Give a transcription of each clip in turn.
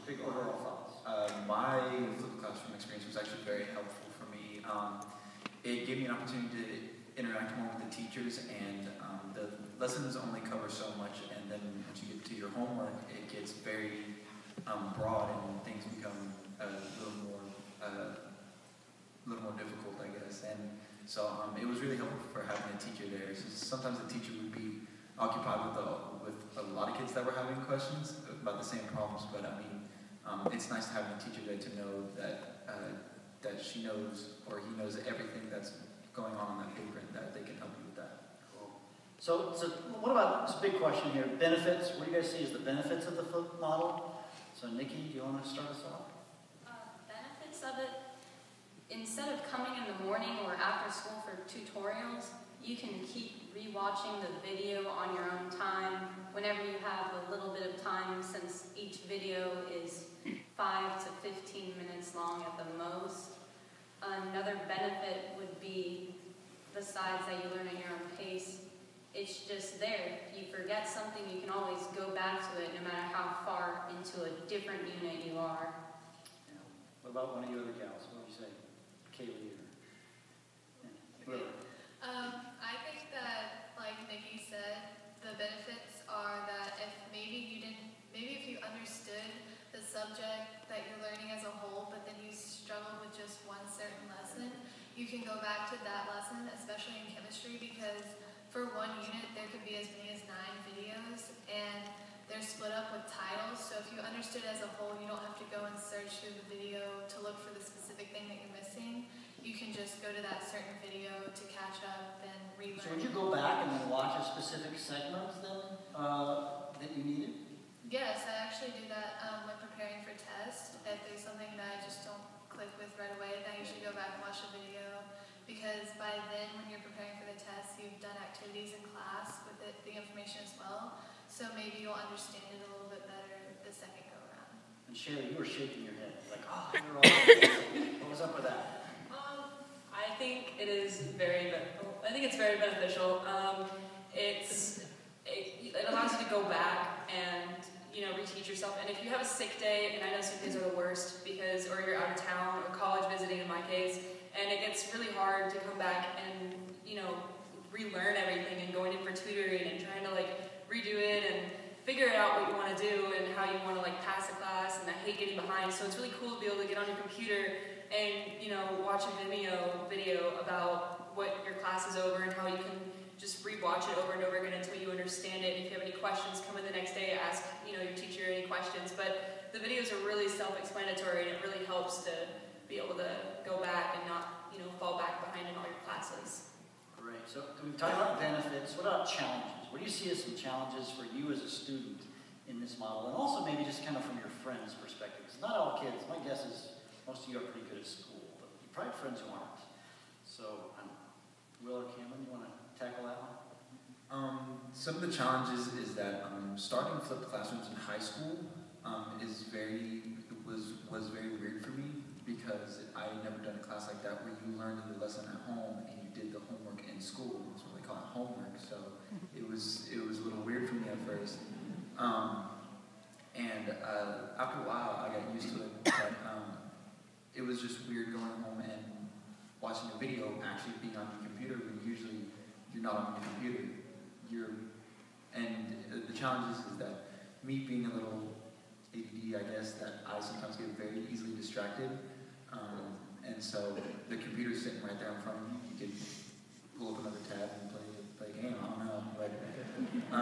big overall thoughts? My flipped classroom experience was actually very helpful for me. It gave me an opportunity to interact more with the teachers, and the lessons only cover so much, and then once you get to your homework, it gets very broad, and things become a little more difficult, I guess. And so it was really helpful for having a teacher there. So sometimes the teacher would be occupied with a lot of kids that were having questions about the same problems, but I mean, it's nice to have a teacher there to know that she knows or he knows everything that's going on that paper, and that they can help you with that. Cool. So what about this big question here? Benefits. What do you guys see as the benefits of the flip model? So Nikki, do you want to start us off? Benefits of it. Instead of coming in the morning or after school for tutorials, you can keep rewatching the video on your own time whenever you have a little bit of time, since each video is 5 to 15 minutes long at the most. Another benefit would be, besides that you learn at your own pace, it's just there. If you forget something, you can always go back to it no matter how far into a different unit you are. Yeah. What about one of you other gals? What would you say? Kaylee or whoever. I think that, like Nikki said, the benefits are that if if you understood the subject that you're learning as a whole, but then you struggled with just one certain lesson, you can go back to that lesson, especially in chemistry, because for one unit there could be as many as 9 videos, and they're split up with titles, so if you understood as a whole, you don't have to go and search through the video to look for the specific thing that you're missing. You can just go to that certain video to catch up and relearn. So would you go back and then watch a specific segment then that you needed? Yes, I actually do that when preparing for tests. If there's something that I just don't click with right away, then I usually go back and watch the video, because by then when you're preparing for the test, you've done activities in class with the information as well. So maybe you'll understand it a little bit better the second go around. And Shayla, you were shaking your head like, oh, they're all what was up with that? I think it's very beneficial. It allows you to go back and reteach yourself. And if you have a sick day, and I know sick days are the worst or you're out of town or college visiting in my case, and it gets really hard to come back and relearn everything and going in for tutoring and trying to redo it and figure out what you want to do and how you want to pass the class. And I hate getting behind, so it's really cool to be able to get on your computer and watch a video about what your class is over and how you can just rewatch it over and over again until you understand it. And if you have any questions, come in the next day, ask your teacher any questions. But the videos are really self-explanatory, and it really helps to be able to go back and not fall back behind in all your classes. Great. So we've talked about benefits. What about challenges? What do you see as some challenges for you as a student in this model, and also maybe just kind of from your friends' perspective? Because not all kids. My guess is most of you are pretty good at school, but you probably have friends who aren't. So, Will or Cameron, you want to tackle that one? Some of the challenges is that starting flipped classrooms in high school was very weird for me, because I had never done a class like that where you learned the lesson at home and you did the homework in school. That's what they call it, homework. So it was a little weird for me at first. And after a while, I got used to it. But it was just weird going home and watching a video actually being on your computer when usually you're not on your computer. The challenge is that me being a little ADD, I guess, that I sometimes get very easily distracted. And so the computer's sitting right there in front of you. You could pull up another tab and play a game. I don't know. But,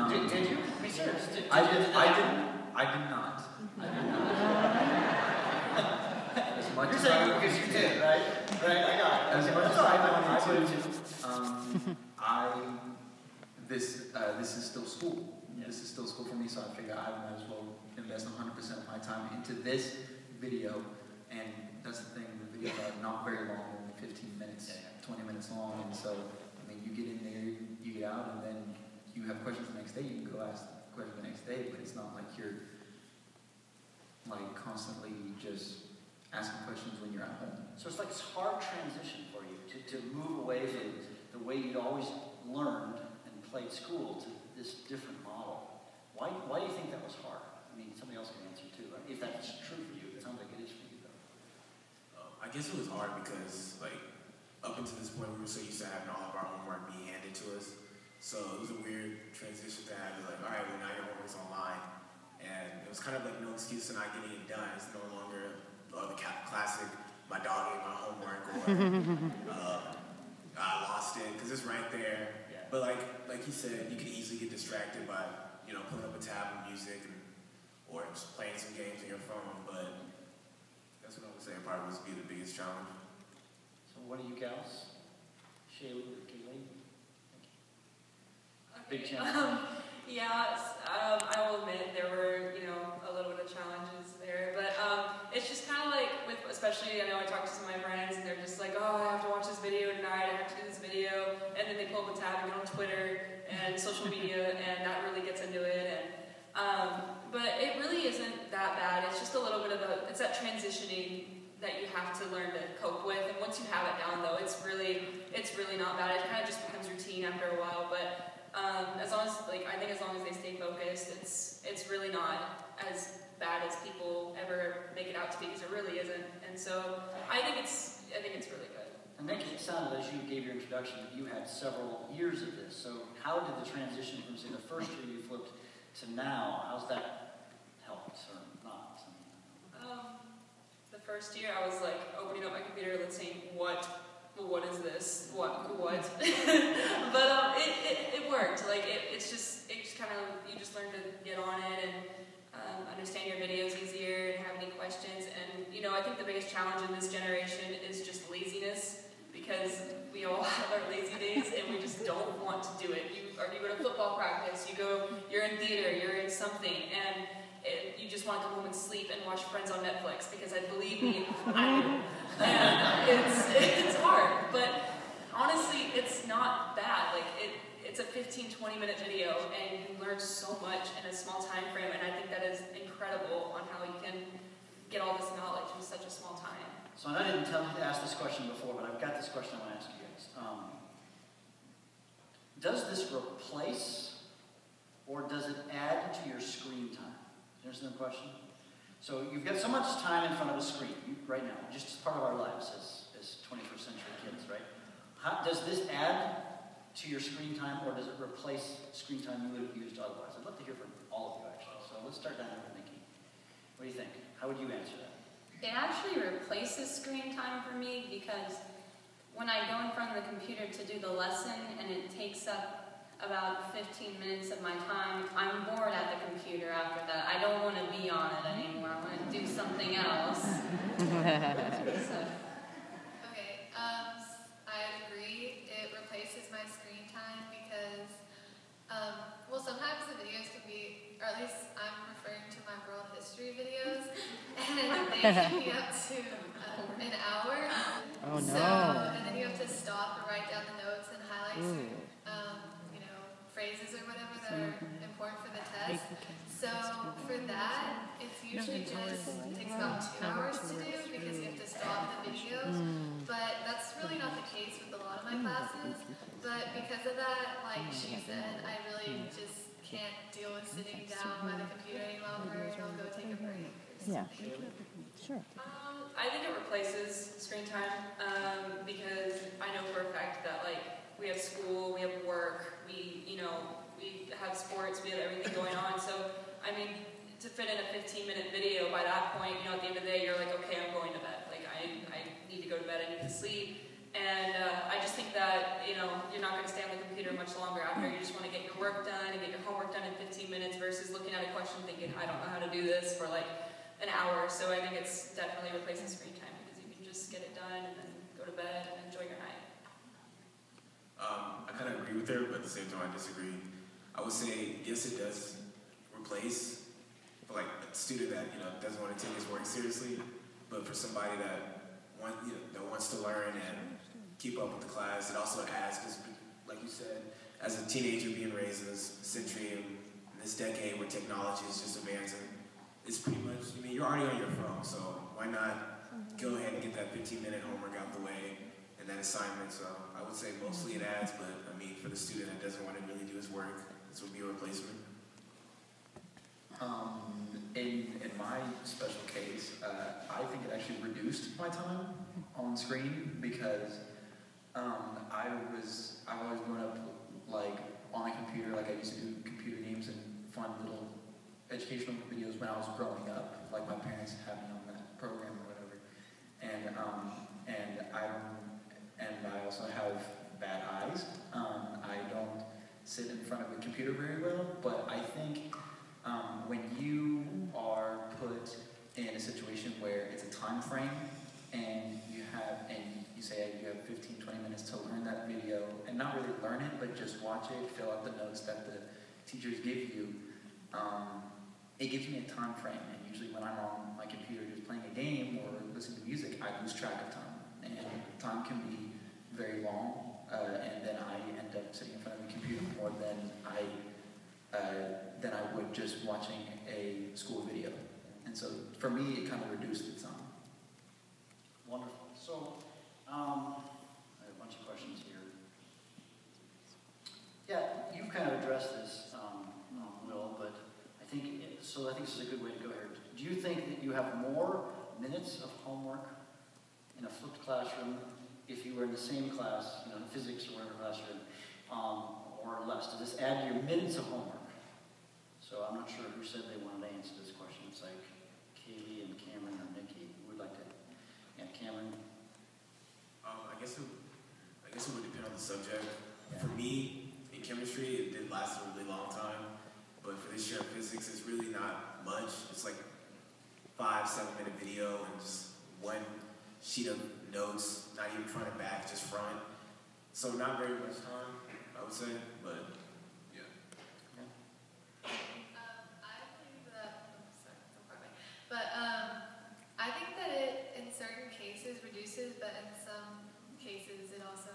did you? Be serious. I did not. As much You're as saying because you did, right? Right, I got it. As much as I wanted to, this is still school. Yeah. This is still school for me, so I figure I might as well invest 100% of my time into this video. And that's the thing, the videos are not very long, only 15 minutes, 20 minutes long. And so, I mean, you get in there, you get out, and then you have questions the next day, you can go ask questions the next day, but it's not like you're constantly just asking questions when you're at home. So it's like this hard transition for you to move away from the way you'd always learned and played school to this different model. Why do you think that was hard? I mean, somebody else can answer too, right? If that's true guess it was hard because, like, up until this point, we were so used to having all of our homework being handed to us. So it was a weird transition to have to, like, all right, well, now your homework's online. And it was kind of like no excuse to not getting it done. It's no longer the classic, my dog ate my homework, or I lost it, because it's right there. Yeah. But like you said, you can easily get distracted by, pulling up a tab of music or just playing some games on your phone. But that's what I would say probably was be the biggest challenge. So what do you gals? Shaylee or Kaylee? Big Okay. challenge. I will admit there were, a little bit of challenges there, but it's just kind of like with, especially, I know I talked to some of my friends, and they're just like, oh, I have to watch this video tonight, I have to do this video, and then they pull up a tab and go on Twitter and social media, and that really gets into it, but it really isn't that bad. It's just a little bit of it's that transitioning that you have to learn to cope with, and once you have it down, though, it's really not bad. It kind of just becomes routine after a while, but as long as they stay focused, it's really not as bad as people ever make it out to be, because it really isn't. And so I think it's really good. And Nikki, it sounded as you gave your introduction that you had several years of this. So how did the transition from, say, the first year you flipped to now, how's that helped or not? The first year I was like opening up my computer, let's see, what is this? What? But it worked. Like it's just kind of, you just learn to get on it and understand your videos easier and have any questions. And I think the biggest challenge in this generation is just laziness, because we all have our lazy days and we just don't want to do it. You go to football practice, you're in theater, you're in something, and you just want to come home and sleep and watch Friends on Netflix, because believe me, I do. And it's hard, but honestly, it's not bad. Like it's a 15-20 minute video, and you learn so much in a small time frame, and I think that is incredible on how you can get all this knowledge in such a small time. So I didn't tell you to ask this question before, but I've got this question I want to ask you guys. Does this replace or does it add to your screen time? Do you understand the question? So you've got so much time in front of a screen right now, just as part of our lives as 21st century kids, right? Does this add to your screen time, or does it replace screen time you would have used otherwise? I'd love to hear from all of you, actually. So let's start down here with Nikki. What do you think? How would you answer that? It actually replaces screen time for me, because when I go in front of the computer to do the lesson and it takes up about 15 minutes of my time, I'm bored at the computer after that. I don't want to be on it anymore. I want to do something else. So. Okay, I agree. It replaces my screen time because, sometimes the videos can be, or at least I'm referring to my world history videos, and they can be up to an hour. Oh no. So, and then you have to stop and write down the notes and highlight phrases or whatever that are important for the test. So for that, it's usually it takes about 2 hours to do, because you have to stop the videos. But that's really not the case with a lot of my classes. But because of that, like she said, I really just can't deal with sitting down by the computer any longer, and I'll go take a break. Yeah. Sure. I think it replaces screen time, because I know for a fact that we have school, we have work, we have sports, we have everything going on. So to fit in a 15-minute video, by that point, at the end of the day, you're like, okay, I'm going to bed. I need to go to bed, I need to sleep. And I just think that, you're not going to stay on the computer much longer after. You just want to get your work done and get your homework done in 15 minutes versus looking at a question thinking, I don't know how to do this for an hour. So I think it's definitely replacing screen time, because you can just get it done and then go to bed and enjoy your night. I kind of agree with her, but at the same time I disagree. I would say, yes, it does replace for a student that doesn't want to take his work seriously, but for somebody that wants to learn and keep up with the class, it also adds, because like you said, as a teenager being raised in this century and in this decade where technology is just advancing, it's pretty much, you're already on your phone, so why not go ahead and get that 15-minute homework out the way and that assignment. So I would say mostly it adds, but for the student that doesn't want to really do his work, this would be a replacement. In my special case, I think it actually reduced my time on screen because I've always grown up like on a computer. Like I used to do computer games and fun little educational videos when I was growing up. Like my parents had me on that program or whatever. And I also have bad eyes. I don't sit in front of a computer very well, but I think when you are put in a situation where it's a time frame and you say you have 15, 20 minutes to learn that video, and not really learn it, but just watch it, fill out the notes that the teachers give you, it gives me a time frame. And usually when I'm on my computer just playing a game or listening to music, I lose track of time. And time can be very long, and then I end up sitting in front of a computer more than I would just watching a school video. And so for me, it kind of reduced the time. Wonderful. So, I have a bunch of questions here. Yeah, you kind of addressed this, Will, but I think this is a good way to go here. Do you think that you have more minutes of homework in a flipped classroom if you were in the same class, physics or whatever class you're in, or less? Does this add to your minutes of homework? So I'm not sure who said they wanted to answer this question. It's like Kaylee and Cameron or Nikki. Who would like to? Yeah, Cameron. I guess it would depend on the subject. Yeah. For me, in chemistry, it did last a really long time. But for this year in physics, it's really not much. It's like 5-7 minute video and just one sheet of notes, not even front and back, just front. So not very much time, I would say, but yeah. I think that, but I think that it, in certain cases, reduces, but in some cases, it also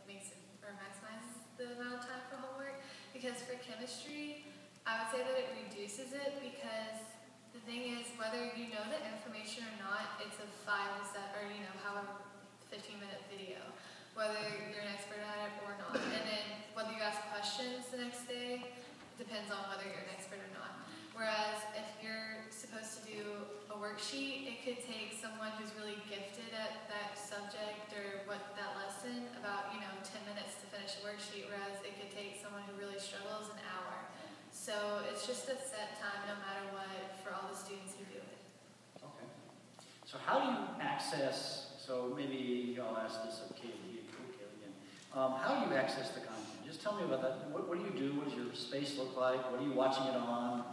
makes it or maximizes the amount of time for homework. Because for chemistry, I would say that it reduces it because the thing is, whether you know the information or not, it's a file set, or however 15-minute video, whether you're an expert at it or not. And then whether you ask questions the next day depends on whether you're an expert or not. Whereas if you're supposed to do a worksheet, it could take someone who's really gifted at that subject or that lesson about 10 minutes to finish a worksheet, whereas it could take someone who really struggles an hour. So it's just a set time no matter what for all the students who do it. Okay. So how do you access, so maybe I'll ask this of Kaylee again. How do you access the content? Just tell me about that. What do you do? What does your space look like? What are you watching it on?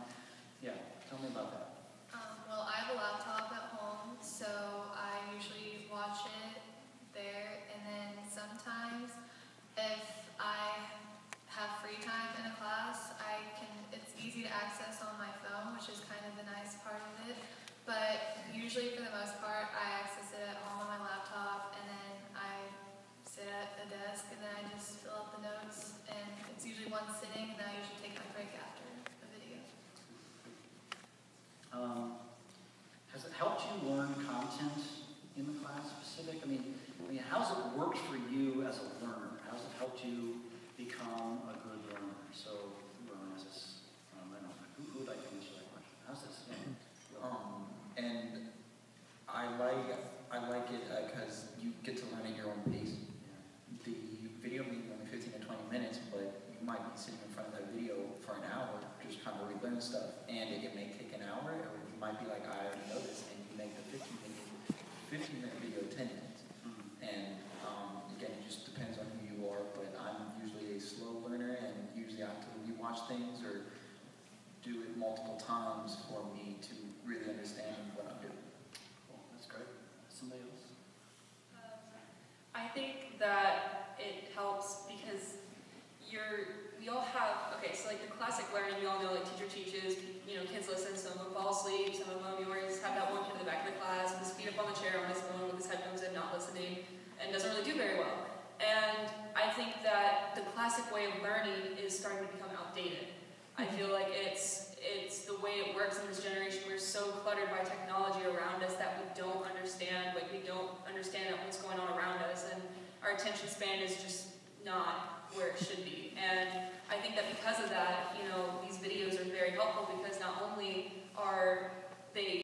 Yeah, tell me about that. Well, I have a laptop at home, so I usually watch it there. And then sometimes if I have free time in a class, it's easy to access on my phone, which is kind of the nice part of it. But usually for the most part, I access it at home on my laptop, and then I sit at a desk, and then I just fill out the notes, and it's usually one sitting, and then I usually take my break after the video. Has it helped you learn content in the class specific? I mean, how's it worked for you as a learner? How's it helped you become a good learner? So, who would like to answer that question? How's this? And I like it because you get to learn at your own pace. The video may be only 15 to 20 minutes, but you might be sitting in front of that video for an hour, just trying to relearn stuff. And it may take an hour, or you might be like, I already know this, and you make the 15-minute video 10 minutes. And again, it just depends on who you are, but I'm usually a slow learner, and usually I have to rewatch things or do it multiple times for me to really understand what I'm doing. Cool, that's great. Somebody else? I think that it helps because we all have, so the classic learning, we all know teacher teaches, kids listen, some of them fall asleep, some of them you always have that one kid in the back of the class with his feet up on the chair on his phone with his headphones in, not listening, and doesn't really do very well. And I think that the classic way of learning is starting to become outdated. I feel like it's the way it works in this generation. We're so cluttered by technology around us that we don't understand, we don't understand what's going on around us, and our attention span is just not where it should be. And I think that because of that, these videos are very helpful because not only are they